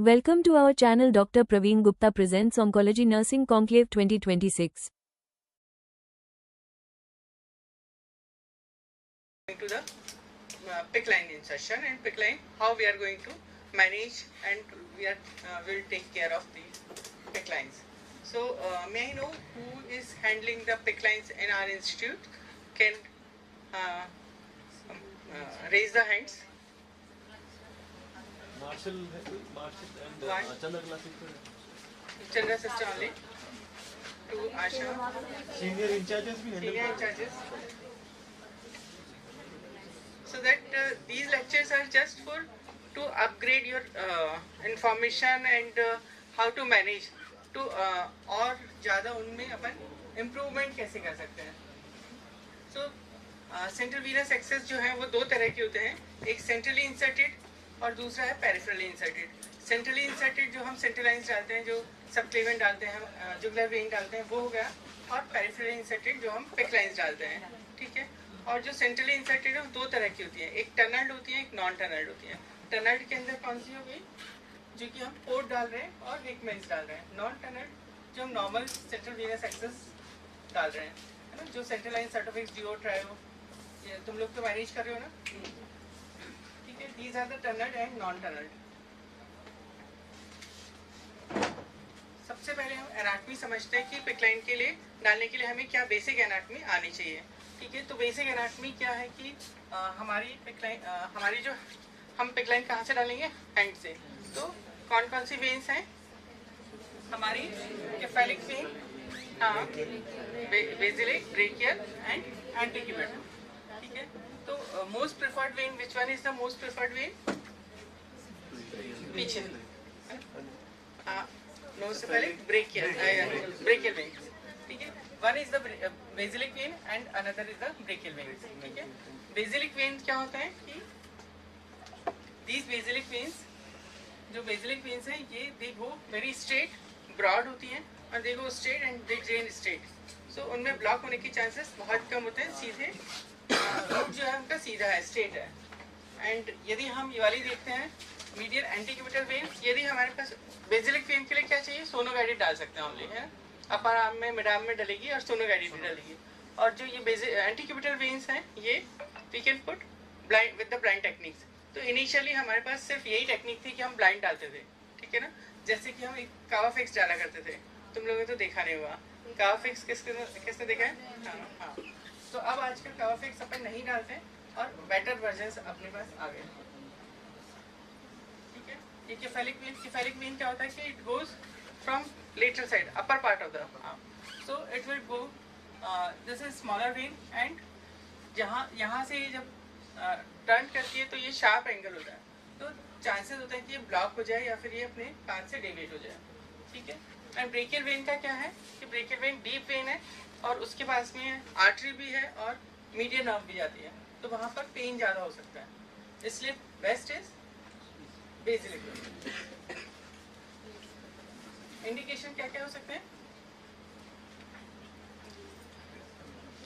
Welcome to our channel. Dr. Praveen Gupta presents Oncology Nursing Conclave 2026. To the PICC line insertion and PICC line, how we are going to manage, and we will take care of the PICC lines. So may I know who is handling the PICC lines in our institute? Can raise the hands. Marshall and Chandra classic. Chandra sister only. To Asha. Senior incharges भी handle. Senior incharges. So that these lectures are just for to upgrade your information and how to manage to और ज़्यादा उनमें अपन improvement कैसे कर सकते हैं. So central venous access जो है वो दो तरह के होते हैं, एक centrally inserted और दूसरा है peripherally inserted. Centrally inserted जो हम central lines डालते हैं, जो subclavian डालते हैं, jugular vein डालते हैं, वो हो गया, और peripherally inserted जो हम PICC lines डालते हैं, ठीक है. और जो सेंट्रली इंसर्टेड है वो दो तरह की होती है, एक टनल्ड होती है, एक नॉन टनल्ड होती है. टनल्ड के अंदर कौन सी हो गई, जो कि हम पोर्ट डाल रहे हैं और हिकमेंस डाल रहे हैं. नॉन टनल्ड जो हम नॉर्मल सेंट्रल वीनस एक्सेस डाल रहे हैं, है ना, जो सेंट्रल लाइन सर्टिफिक्स डिओ ट्रायो ये तुम लोग तो मैनेज कर रहे हो ना, ठीक है. These are the tunnelled and non tunnelled. सबसे पहले हम एनाटमी समझते हैं कि PICC लाइन के लिए डालने के लिए हमें क्या बेसिक एनाटमी आनी चाहिए, ठीक है. तो बेसिक एनाटमी क्या है कि हमारी PICC लाइन हमारी जो हम PICC लाइन कहाँ से डालेंगे, हैंड से. तो कौन कौन सी वेन्स हैं हमारी, केफेलिक वेन, हाँ, बेसिलिक, ब्रेकियल एंड एंटीक्यूबिटल, ठीक है. तो most preferred when, which one is the most preferred when, पीछे, नो से पहले ब्रेकियल वेन, ठीक है. One is the basilic vein and another is the brachial vein, ठीक है. Basilic veins क्या होता है कि these basilic veins, जो basilic veins हैं ये they go very straight, broad होती हैं, और they go straight and they drain straight. So उनमें ब्लॉक होने की चांसेस बहुत कम होते हैं, सीधे रूट जो है उनका सीधा है, स्ट्रेट है. एंड यदि हम ये वाली देखते हैं मीडियल एंटीक्यूबिटल वेन, यदि हमारे पास बेसिलिक वेन के लिए क्या चाहिए, सोनो गाइडेड डाल सकते हैं ओनली, है. अपर आर्म में, मिड आर्म में डलेगी और सोनो गाइडेड डलेगी. और जो ये एंटीक्यूबिटल वेन्स हैं ये we can put blind with the blind techniques. तो इनिशियली हमारे पास सिर्फ यही टेक्निक थी कि हम ब्लाइंड डालते थे, ठीक है ना. जैसे कि हम एक कावाफिक्स डाला करते थे, तुम लोगों ने तो देखा नहीं हुआ. कावाफिक्स किसने देखा है, हाँ. तो अब आजकल कावाफिक्स अपन नहीं डालते और बेटर वर्जन्स अपने पास आ गए, ठीक है. ये केफेलिक वेन क्या होता है कि it goes from lateral side, upper part of the arm. So it will go, this is smaller vein, and यहाँ से जब टर्न करती है तो ये शार्प एंगल होता है, तो चांसेस होते हैं कि ये ब्लॉक हो जाए या फिर ये अपने पाथ से डेविएट हो जाए, ठीक है. एंड ब्रेकियल वेन का क्या है कि ब्रेकियल वेन डीप वेन है और उसके पास में आर्टरी भी है और मीडियन नर्व भी जाती है, तो वहाँ पर पेन ज़्यादा हो सकता है, इसलिए best is basilic vein. Indication क्या क्या हो सकते हैं,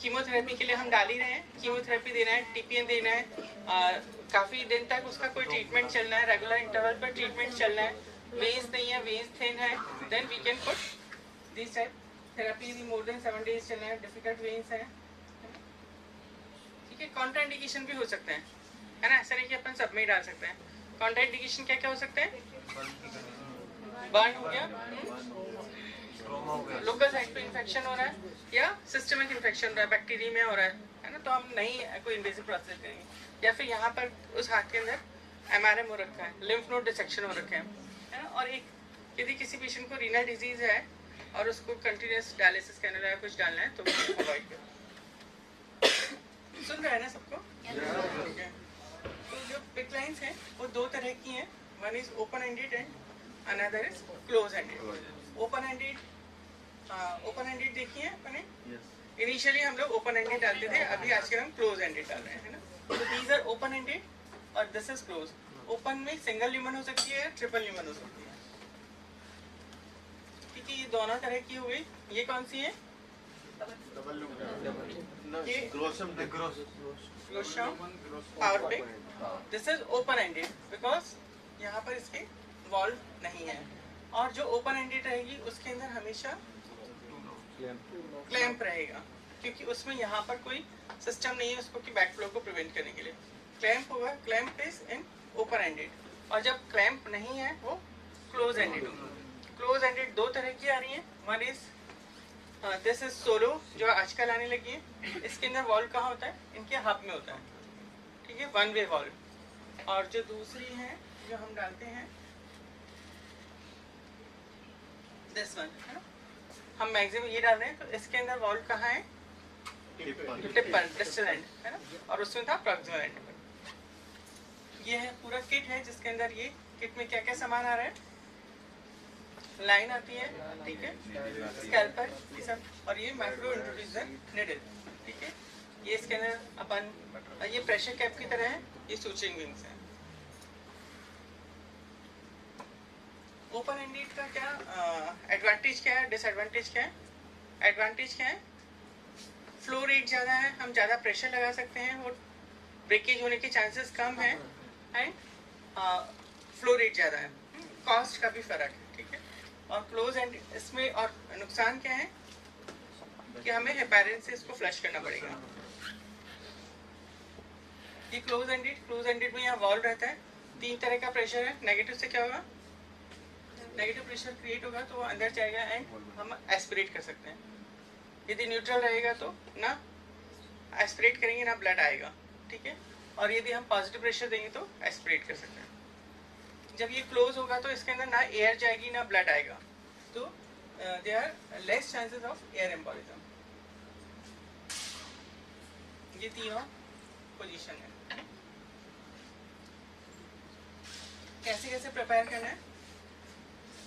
कीमोथेरेपी के लिए हम डाल ही रहे हैं, कीमोथेरेपी देना है, TPN देना है, काफ़ी दिन तक उसका कोई ट्रीटमेंट चलना है, रेगुलर इंटरवल पर ट्रीटमेंट चलना है. वेन्स नहीं है, वेन्स थिन है, then we can put this type therapy. More than 7 days चलना है, डिफिकल्ट वेन्स है, ठीक है. कॉन्ट्राइंडिकेशन भी हो सकते हैं, है ना, ऐसा नहीं कि अपन सब में ही डाल सकते हैं. कॉन्ट्राइंडिकेशन क्या क्या हो सकते हैं, बर्न हो गया, लोकल साइट पे इन्फेक्शन हो रहा है, या सिस्टमिक इन्फेक्शन हो रहा है, बैक्टीरिया हो रहा है ना, तो हम नहीं कोई इन्वेसिव प्रोसेस करेंगे. या फिर यहाँ पर उस हाथ के अंदर MRM हो रखा है, लिम्फ नोड डिसेक्शन हो रखा है ना. और एक यदि किसी पेशेंट को रीनल डिजीज है और उसको कंटिन्यूस डायलिसिस कैनुला या कुछ डालना है तो वो अवॉइड करो. सुन रहे हैं ना सबको, तो जो PICC लाइन्स हैं वो दो तरह की हैं, one is open ended and another is close ended. open ended देखिए अपने, इनिशियली हम लोग ओपन एंडेड डालते थे, अभी आजकल हम क्लोज एंडेड डाल रहे हैं, है ना. तो दीज आर ओपन एंडेड और दिस इज क्लोज. ओपन में सिंगल ल्यूमन हो सकती है, ट्रिपल ल्यूमन हो सकती है, ठीक है. ये दोनों तरह की हो गई. ये कौन सी है, ये Groshong power PICC. This is open ended because यहाँ पर इसके वॉल्व नहीं है। और जो ओपन एंडेड रहेगी उसके अंदर हमेशा क्लैंप रहेगा, क्योंकि उसमें यहाँ पर कोई सिस्टम नहीं है उसको कि बैकफ्लो को प्रिवेंट करने के लिए। क्लैंप होगा, clamp is in open ended, और जब क्लैंप नहीं है वो क्लोज एंडेड होगा। क्लोज एंडेड दो तरह की आ रही है, one is this is solo जो आजकल आने लगी है। इसके अंदर वॉल्व कहाँ होता है, इनके हब में होता है, ठीक है, वन वे वॉल्व। और जो दूसरी है जो हम डालते हैं दिस वन है ना, हम मैक्सिमम ये डाल रहे हैं, तो इसके अंदर वॉल्व कहाँ है, टिप पर डिस्टल एंड है ना, और उसमें था प्रॉक्सिमल एंड। ये है पूरा किट है जिसके अंदर ये किट में क्या क्या सामान आ रहा है, लाइन आती है, ठीक है, स्कैल्पर ये सब, और ये माइक्रो इंट्रोड्यूसर निडल, ठीक है। ये इसके अंदर अपन, ये प्रेशर कैप की तरह है, ये सूचरिंग विंग्स है। ओपन एंडेड का क्या एडवांटेज क्या है, डिसएडवांटेज क्या है? एडवांटेज क्या है, फ्लो रेट ज़्यादा है, हम ज़्यादा प्रेशर लगा सकते हैं, वो ब्रेकेज होने के चांसेस कम है, एंड फ्लो रेट ज़्यादा है, कॉस्ट का भी फर्क है, ठीक है। और क्लोज एंड इसमें और नुकसान क्या है कि हमें हेपेरिन से इसको फ्लश करना पड़ेगा। ये क्लोज एंडेड में यहाँ वॉल्व रहता है, 3 तरह का प्रेशर है। नेगेटिव से क्या होगा, नेगेटिव प्रेशर क्रिएट होगा तो वो अंदर जाएगा एंड हम एस्पिरेट कर सकते हैं। यदि न्यूट्रल रहेगा तो ना एस्पिरेट करेंगे ना ब्लड आएगा, ठीक है। और यदि हम पॉजिटिव प्रेशर देंगे तो एस्पिरेट कर सकते हैं। जब ये क्लोज होगा तो इसके अंदर ना एयर जाएगी ना ब्लड आएगा, तो there are less chances of air embolism. ये तीनों पोजीशन है। कैसे कैसे प्रिपेयर करना है,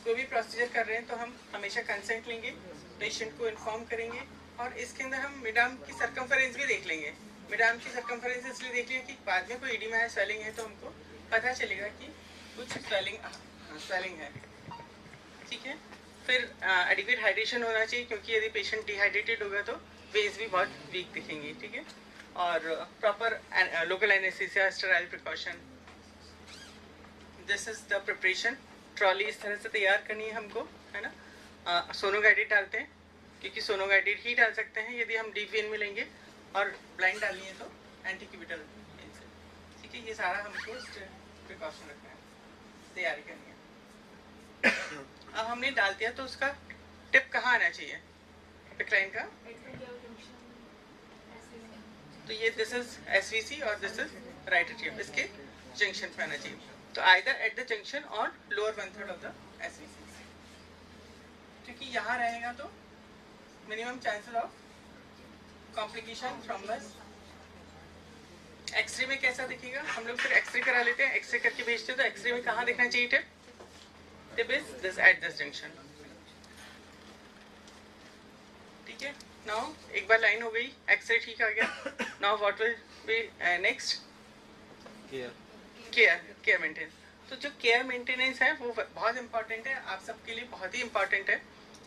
कोई भी प्रोसीजर कर रहे हैं तो हम हमेशा कंसेंट लेंगे, पेशेंट को इन्फॉर्म करेंगे, और इसके अंदर हम मिड आर्म की सर्कमफेरेंस भी देख लेंगे। मिड आर्म की सर्कमफेरेंस इसलिए देख लेंगे कि बाद में कोई एडिमा है, स्वेलिंग है, तो हमको पता चलेगा कि कुछ स्वेलिंग है, ठीक है। फिर एडिक्वेट हाइड्रेशन होना चाहिए, क्योंकि यदि पेशेंट डिहाइड्रेटेड होगा तो वेज भी बहुत वीक दिखेंगी, ठीक है। और proper local anaesthesia, sterile precaution. This is the preparation. Trolley इस तरह से तैयार करनी है हमको, है ना। सोनो गाइडेड डालते हैं, क्योंकि सोनो गाइडेड ही डाल सकते हैं यदि हम डीप वेन में लेंगे, और ब्लाइंड डालनी है तो एंटी क्यूबिटल वेन से, ठीक है। ये सारा हमको प्रिकॉशन रखना है, तैयारी करनी है। अब हमने डाल दिया तो उसका टिप कहाँ आना चाहिए पिकलाइन का, तो ये दिस इज एसवीसी और दिस इज राइट एट्रियम, इसके जंक्शन पे आना चाहिए। तो आइदर एट द जंक्शन और लोअर 1/3 ऑफ द एसवीसी, क्योंकि यहाँ रहेगा तो minimum chances of complication, thrombus. X-ray में कैसा दिखेगा, हम लोग फिर एक्सरे करा लेते हैं, एक्सरे करके भेजते हैं। तो एक्सरे में कहाँ देखना चाहिए tip, tip is this at this junction, ठीक है। नाउ एक बार लाइन हो गई, एक्सरे ठीक आ गया। Now what will be next, care maintenance. तो जो केयर मेंटेनेंस है वो बहुत इंपॉर्टेंट है, आप सबके लिए बहुत ही इंपॉर्टेंट है।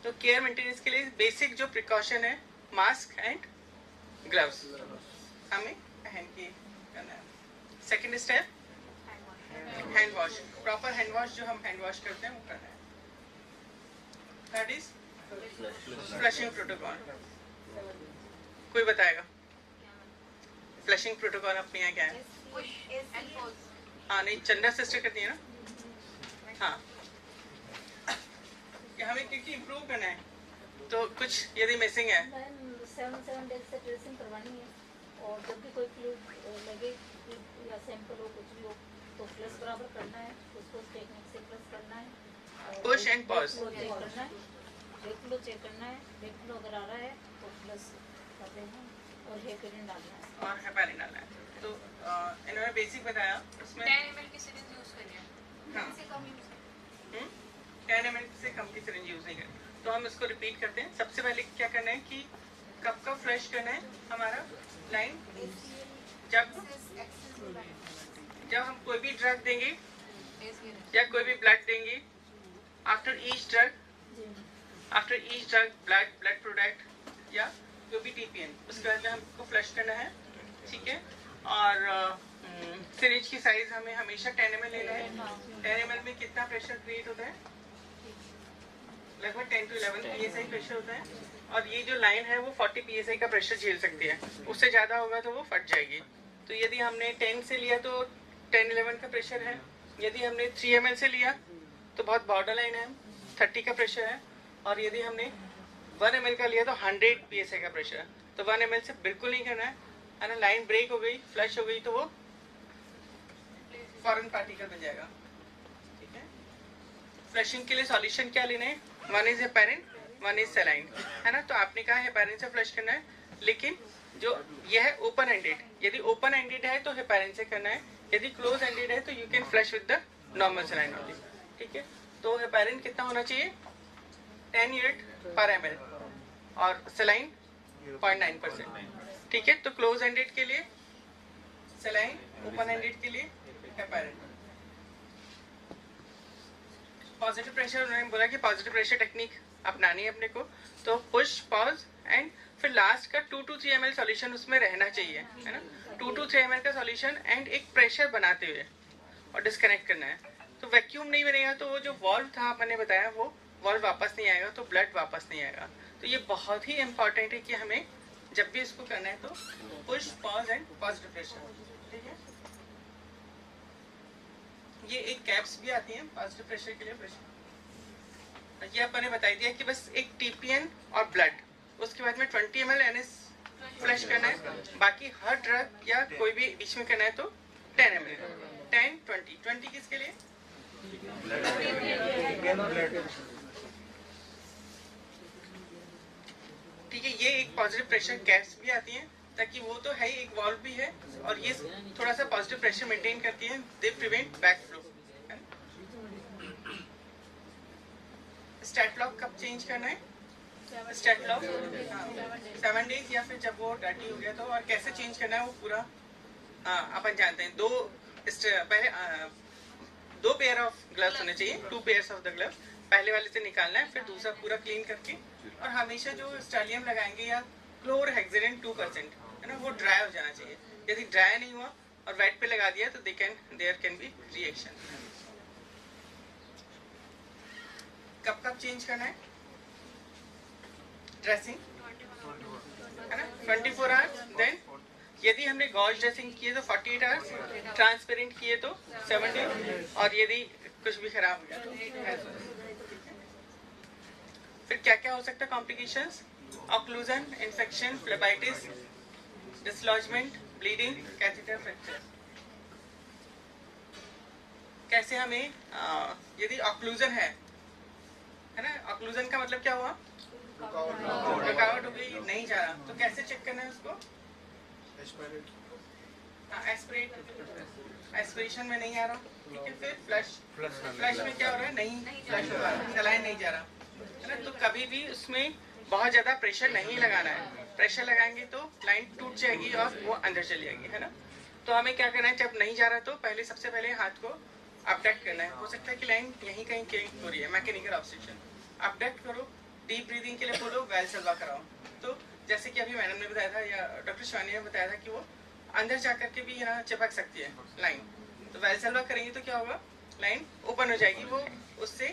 तो केयर मेंटेनेंस के लिए बेसिक जो प्रिकॉशन है, मास्क एंड ग्लव्स हमें पहन के करना है। Second step hand wash, proper hand wash जो हम हैंड वॉश करते हैं वो करना है। Third is flushing protocol. कोई बताएगा फ्लशिंग प्रोटोकॉल अपने यहाँ क्या है? हाँ नहीं, चंदा सिस्टर करती है ना। हाँ, कि हमें क्योंकि इम्प्रूव करना है, तो कुछ यदि मिसिंग है 7 डेज से ड्रेसिंग करवानी है, और जब भी कोई फ्लूइड लगे या सैंपल हो कुछ भी हो तो प्लस बराबर करना है, उसको टेक्निक से प्लस करना है, पुश एंड पॉज चेक करना है, ब्लड फ्लो चेक करना है, ब्लड फ्लो अगर आ रहा है तो प्लस कर देना और हेपेरिन डालना है और हेपारिन डालना है। तो इन्होंने बेसिक बताया, उसमें 10 ml की सिरिंज यूज करनी है, हाँ 10 ml से कम की सिरिंज यूज नहीं करनी। तो हम इसको रिपीट करते हैं। सबसे पहले क्या करना है कि कब कब फ्लश करना है हमारा लाइन, जब हम कोई भी ड्रग देंगे या कोई भी ब्लड देंगे, after each drug blood product या कोई भी टीपीएन, उसके बाद में हमको फ्लश करना है, ठीक है। और सिरिंज की साइज हमें हमेशा 10 ml लेना है। 10 ml में कितना प्रेशर क्रिएट होता है? लगभग 10 to 11 psi प्रेशर होता है, और ये जो लाइन है वो 40 psi का प्रेशर झेल सकती है। उससे ज़्यादा होगा तो वो फट जाएगी। तो यदि हमने 10 से लिया तो 10-11 का प्रेशर है। यदि हमने 3 ml से लिया तो बहुत बॉर्डर लाइन है, 30 का प्रेशर है। और यदि हमने 1 ml का लिया तो 100 psi का प्रेशर है। तो 1 ml से बिल्कुल नहीं करना है ना। लाइन ब्रेक हो गई, फ्लश हो गई तो वो फॉरेन पार्टिकल बन जाएगा। ठीक है। फ्लशिंग के लिए सॉल्यूशन क्या लेना है? 1 इज हेपेरिन, 1 इज सलाइन, है ना। तो आपने कहा हेपेरिन से फ्लश करना है, लेकिन जो यह है ओपन एंडेड, यदि ओपन एंडेड है तो हेपेरिन से करना है। यदि क्लोज एंडेड है तो you can flush with the normal saline only. ठीक है। तो हेपेरिन कितना होना चाहिए? 10 यूनिट पर ml और सलाइन 0.9%। ठीक है। तो क्लोज एंडेड के लिए सलाइन, ओपन एंडेड के लिए हेपेरिन। पॉजिटिव प्रेशर, उन्होंने बोला कि पॉजिटिव प्रेशर टेक्निक अपनानी है अपने को। तो पुश, पॉज एंड फिर लास्ट का 2 to 3 ml सॉल्यूशन उसमें रहना चाहिए, है ना। 2 to 3 ml का सॉल्यूशन एंड एक प्रेशर बनाते हुए और डिस्कनेक्ट करना है। तो वैक्यूम नहीं बनेगा तो वो जो वॉल्व था आपने बताया वो वॉल्व वापस नहीं आएगा, तो ब्लड वापस नहीं आएगा। तो ये बहुत ही इंपॉर्टेंट है कि हमें जब भी इसको करना है तो push, pause and positive pressure. ठीक है। ये एक कैप्स भी आती हैं पॉजिटिव प्रेशर के लिए। प्रेशर ये अपन ने बताई दिया कि बस एक TPN और ब्लड, उसके बाद में 20 ml NS फ्लश करना है। बाकी हर ड्रग या कोई भी बीच में करना है तो 10 ml, 10, 20 किसके लिए? ठीक है। ये एक पॉजिटिव प्रेशर कैप्स भी आती हैं, ताकि वो तो है ही, एक वॉल्व भी है और ये थोड़ा सा पॉजिटिव प्रेशर मेंटेन करती है। They prevent back flow. Stat lock कब चेंज करना है? स्टैट लॉक 7 डेज या फिर जब वो डर्टी हो गया तो। और कैसे चेंज करना है वो पूरा अपन जानते हैं। पहले 2 पेयर ऑफ ग्लव्स होने चाहिए, 2 पेयर्स ऑफ द ग्लव। पहले वाले से निकालना है, फिर दूसरा पूरा क्लीन करके। और हमेशा जो स्टाइलियम लगाएंगे या क्लोरहेक्सिडिन 2%, है ना, वो ड्राई हो जाना चाहिए। यदि ड्राई नहीं हुआ और वेट पे लगा दिया तो देयर कैन बी रिएक्शन। कब कब चेंज करना है? ड्रेसिंग, है ना, 24 आवर्स। देन यदि हमने गॉज ड्रेसिंग किए तो 48 आवर्स, ट्रांसपेरेंट किए तो 7 डेज, और यदि कुछ भी खराब हो गया तो। फिर क्या क्या हो सकता है complications? Occlusion, infection, phlebitis, dislodgement, bleeding, catheter, fracture. कैसे हमें यदि ऑक्लूजन है ना, ऑक्लूजन का मतलब क्या हुआ? रुकावट हो गई, नहीं जा रहा, तो कैसे चेक करना है उसको? एस्पिरेशन में नहीं आ रहा। ठीक है। फिर फ्लश में क्या हो रहा है? नहीं फ्लश हो रहा है, सलाइन नहीं जा रहा, है ना। तो कभी भी उसमें बहुत ज्यादा प्रेशर नहीं लगाना है। प्रेशर लगाएंगे तो लाइन टूट जाएगी और वो अंदर चली जाएगी, है ना। तो हमें क्या करना है? जब नहीं जा रहा तो सबसे पहले हाथ को अपडक्ट करना है। हो सकता है कि लाइन यहीं कहीं हो रही है, मैकेनिकल ऑब्स्ट्रक्शन। अपडक्ट करो, डीप ब्रीदिंग के लिए बोलो, वैल्सल्वा कराओ। तो जैसे कि अभी मैडम ने बताया था या डॉक्टर शिवानी ने बताया था कि वो अंदर जाकर के भी यहाँ चिपक सकती है लाइन। तो वैल्सल्वा करेंगे तो क्या होगा? लाइन ओपन हो जाएगी, वो उससे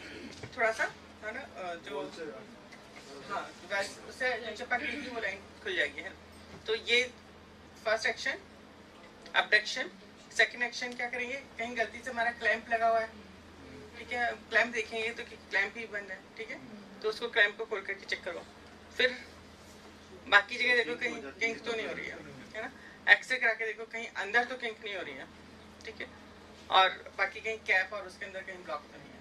थोड़ा सा, है ना, जो हाँ उससे चिपक रही थी वो लाइन खुल जाएगी, है। तो ये first action abduction. Second action क्या करेंगे? कहीं गलती से हमारा क्लैंप लगा हुआ है, ठीक है, क्लैंप देखेंगे तो क्लैंप ही बंद है, ठीक है, तो उसको क्लैंप को खोल करके चेक करो। फिर बाकी जगह देखो कहीं किंक तो नहीं हो रही है ना, एक्सरे करा के देखो कहीं अंदर तो किंक नहीं हो रही है, ठीक है, और बाकी कहीं कैप और उसके अंदर कहीं ब्लॉक तो नहीं है।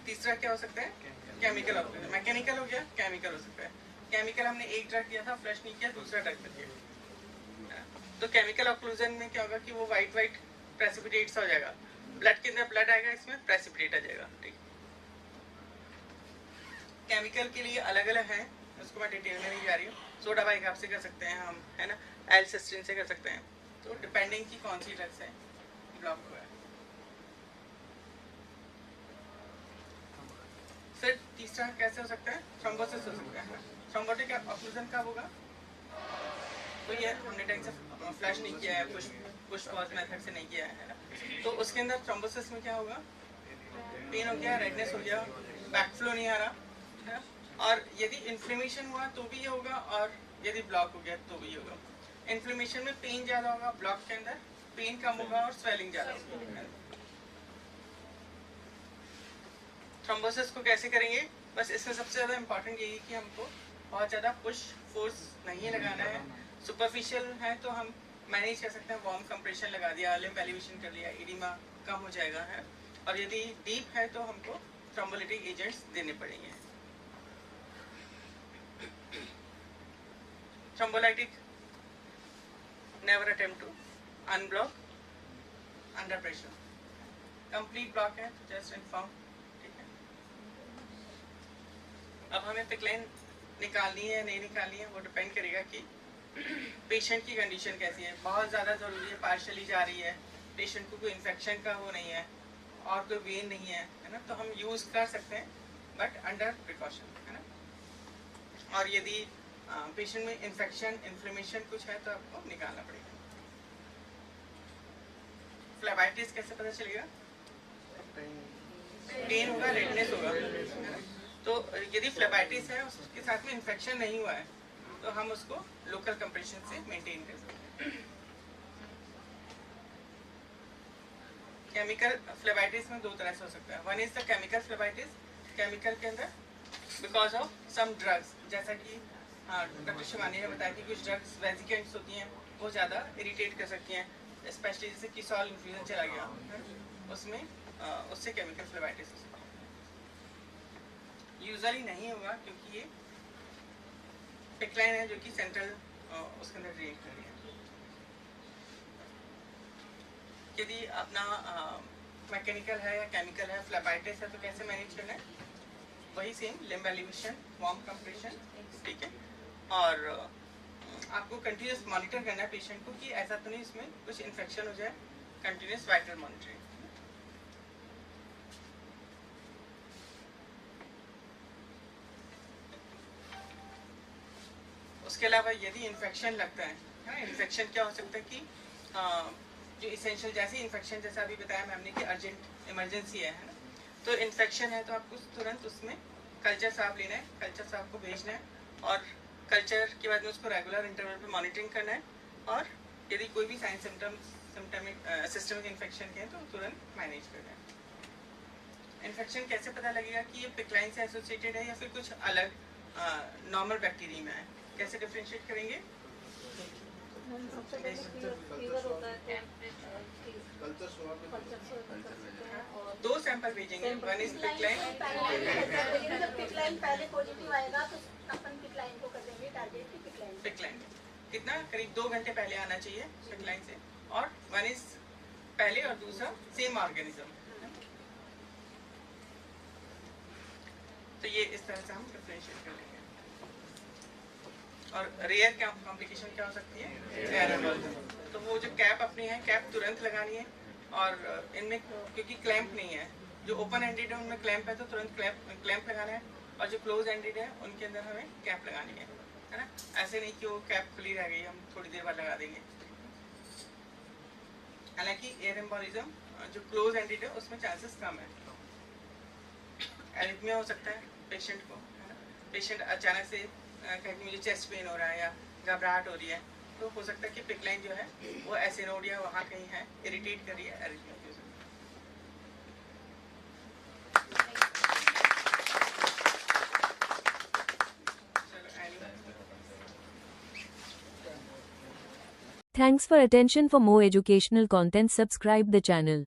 तीसरा क्या हो सकता है? Chemical occlusion. मैकेनिकल हो गया, केमिकल हो सकता है। केमिकल हमने एक ड्रग दिया था, फ्लश नहीं किया, दूसरा ड्रग दिया, तो केमिकल ऑक्लूजन में क्या होगा कि वो वाइट प्रेसिपिटेट्स हो जाएगा, ब्लड के अंदर ब्लड आएगा, इसमें प्रेसिपिटेट आ जाएगा, ठीक। केमिकल के लिए अलग अलग है, उसको मैं डिटेल में नहीं जा रही हूँ। सोडा बाइकार्ब से कर सकते हैं हम, है ना, एलसिस्टीन से कर सकते हैं, तो डिपेंडिंग की कौन सी ड्रग से ब्लॉक हुआ है। फिर तीसरा कैसे हो सकता है? थ्रोम्बोसिस हो सकता है। थ्रोम्बोटिक ऑक्लूजन कब होगा? कोई है हमने ढंग से फ्लश नहीं किया है, पुश पॉज मेथड से नहीं किया है ना, तो उसके अंदर थ्रोम्बोसिस में क्या होगा, पेन हो गया, रेडनेस हो गया, बैकफ्लो नहीं आ रहा है ना? और यदि इन्फ्लेमेशन हुआ तो भी ये होगा, और यदि ब्लॉक हो गया तो भी ये होगा। इन्फ्लेमेशन में पेन ज़्यादा होगा, ब्लॉक के अंदर पेन कम होगा और स्वेलिंग ज़्यादा होगा। थ्रोम्बोसिस को कैसे करेंगे, बस इसमें सबसे ज़्यादा इम्पोर्टेंट यही कि हमको बहुत ज़्यादा पुश फोर्स नहीं लगाना है। सुपरफिशियल है तो हम मैनेज कर सकते हैं, वार्म कंप्रेशन लगा दिया, लिम्फ एलिवेशन कर लिया, एडिमा कम हो जाएगा है। और यदि डीप है तो हमको थ्रोम्बोलिटिक एजेंट्स देने पड़ेंगे। Thrombolytic never attempt to unblock under pressure. Complete block है तो जस्ट इन्फॉर्म, ठीक है। अब हमें पिकलाइन निकालनी है नहीं निकालनी है वो डिपेंड करेगा कि पेशेंट की कंडीशन कैसी है। बहुत ज़्यादा ज़रूरी है, पार्शली जा रही है, पेशेंट को कोई इन्फेक्शन का वो नहीं है और कोई वेन नहीं है ना, तो हम यूज़ कर सकते हैं बट अंडर प्रिकॉशन, है ना। और यदि पेशेंट में इन्फेक्शन इन्फ्लेमेशन कुछ है तो आपको निकालना पड़ेगा। फ्लेबाइटिस कैसे पता चलेगा, पेन होगा, रेडनेस होगा, है ना? तो यदि फ्लेबाइटिस है उसके साथ में इन्फेक्शन नहीं हुआ है तो हम उसको लोकल कंप्रेशन से मेंटेन कर सकते हैं। केमिकल फ्लेबाइटिस में दो तरह से हो सकता है। One is the chemical phlebitis, chemical के अंदर बिकॉज ऑफ सम ड्रग्स, जैसा कि डॉक्टर शिवानी ने बताया कि कुछ ड्रग्स वेजिकेंट्स होती हैं वो ज़्यादा इरिटेट कर सकती हैं, स्पेशली जैसे किसॉल इन्फ्यूजन चला गया उसमें, उससे केमिकल फ्लेबाइटिस हो सकता है। यूजुअली नहीं होगा क्योंकि ये पिकलाइन है जो कि सेंट्रल उसके अंदर ड्रेन कर रही है। यदि अपना मैकेनिकल है या केमिकल है, फ्लेबाइटिस है तो कैसे मैनेज करना है, वही same lymph elevation, warm compression, ठीक है। और आपको कंटिन्यूस मॉनिटर करना है पेशेंट को कि ऐसा तो नहीं इसमें कुछ इन्फेक्शन हो जाए, कंटिन्यूस वाइटल मॉनिटरिंग। उसके अलावा यदि इन्फेक्शन लगता है, इन्फेक्शन क्या हो सकता है कि जो इसेंशियल जैसे इन्फेक्शन जैसा अभी बताया मैम ने कि अर्जेंट इमरजेंसी है ना, तो इन्फेक्शन है तो आपको तुरंत उसमें कल्चर साफ लेना है, कल्चर साफ को भेजना है और कल्चर के बाद में उसको रेगुलर इंटरवल पे मॉनिटरिंग करना है। और यदि कोई भी साइन सिस्टमिक इन्फेक्शन के हैं तो तुरंत मैनेज करना है। इन्फेक्शन कैसे पता लगेगा कि ये पिकलाइन से एसोसिएटेड है या फिर कुछ अलग नॉर्मल बैक्टीरिया में है, कैसे डिफरेंशिएट करेंगे? सबसे पहले फीवर होता है, दो सैंपल भेजेंगे, वन इज पिकलाइन, जब पिकलाइन पहले पॉजिटिव आएगा तो अपन पिकलाइन को कर देंगे टारगेट की पिकलाइन। पिकलाइन कितना करीब 2 घंटे पहले आना चाहिए पिकलाइन से, और वन इज पहले और दूसरा सेम ऑर्गेनिज्म। तो ये इस तरह से हम डिफरेंशिएट कर लेंगे। और रेयर क्या कॉम्प्लिकेशन क्या हो सकती है, एयर एम्बोलिज्म। तो वो जो कैप अपनी है, कैप तुरंत लगानी है। और इनमें क्योंकि क्लैंप नहीं है, जो ओपन एंडेड है उनमें क्लैंप है तो तुरंत क्लैंप लगाना है, और जो क्लोज एंडेड है उनके अंदर हमें कैप लगानी है ना। ऐसे नहीं कि वो कैप खुली रह गई हम थोड़ी देर बाद लगा देंगे। हालांकि एयर एम्बोलिज्म जो क्लोज एंडेड है उसमें चांसेस कम है। एरिथमिया हो सकता है पेशेंट को, है ना। पेशेंट अचानक से कहीं मुझे चेस्ट पेन हो रहा है या घबराहट हो रही है तो हो सकता है कि पिकलाइन जो है वो ऐसे नोड या वहाँ कहीं है, इरिटेट कर रही है, एरिथमिया की वजह से। Thanks for attention. For more educational content, subscribe the channel.